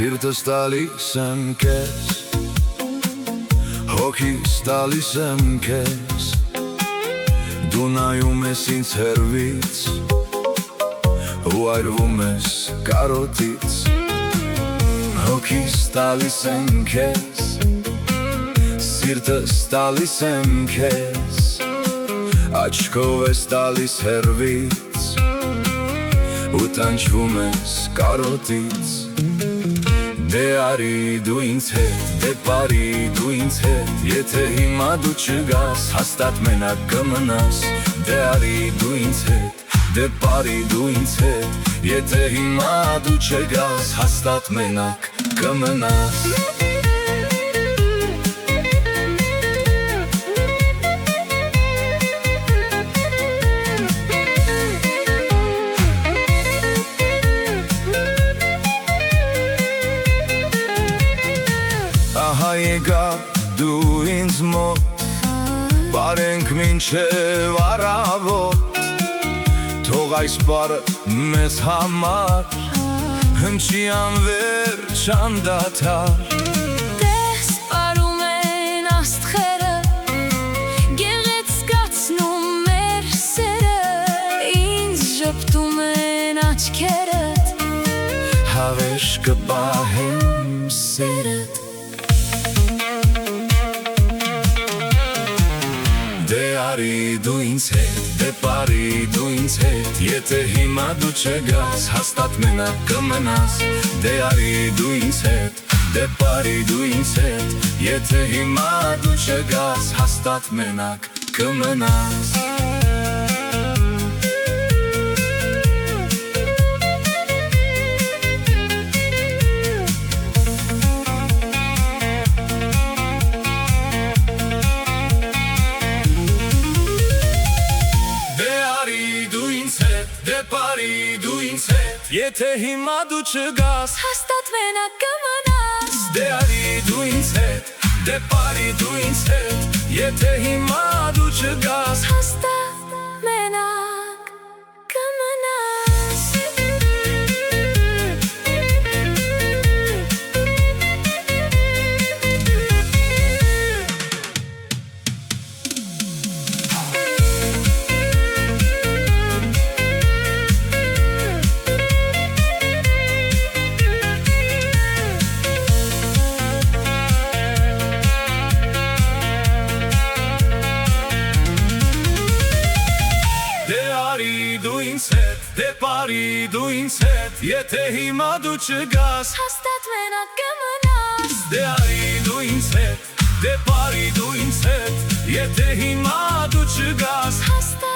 Սիրտս տալիս եմ քեզ, հոգիս տալիս եմ քեզ, դու նայում ես ինձ հեռվից ու այրվում ես կարոտից, հոգիս տալիս եմ քեզ, սիրտս տալիս եմ քեզ, աչքով ես տալիս հեռվից ու տանջվում ես կարոտից, դե արի դու ինձ հետ, դե բարի դու ինձ հետ, եթե հիմա դու չգաս, հաստատ մենակ կմնաս, դե արի դու ինձ հետ, դե բարի դու ինձ հետ, եթե հիմա դու չգաս, հաստատ մենակ կմնաս։ Ահա եկա դու ինձ մոտ, բարենք մինչև առավոտ, թող այս պարը մեզ համար հնչի անվերջ անդադար։ Տես պարում են աստղերը, գեղեցկացնում մեր սերը, ինձ ժպտում են աչքերդ, Հավերժ կպահեմ սերդ, դե արի դու ինձ հետ, դե բարի դու ինձ հետ, եթե հիմա դու չգաս, հաստատ մենակ կմնաս, դե արի դու ինձ հետ, դե բարի դու ինձ հետ, եթե հիմա դու չգաս, հաստատ մենակ կմնաս։ Դե բարի դու ինձ հետ, եթե հիմա դու չգաս, հաստատ մենակ կմնաս, դե արի դու ինձ հետ, դե բարի դու ինձ հետ, եթե հիմա դու չգաս, հաստատ մենակ կմնաս։ Դու ինձ հետ, դե բարի դու ինձ հետ, եթե հիմա դու չգաս, Հաստատ մենակ կմնաս, դե արի դու ինձ հետ, դե բարի դու ինձ հետ, եթե հիմա դու չգաս, հաստատ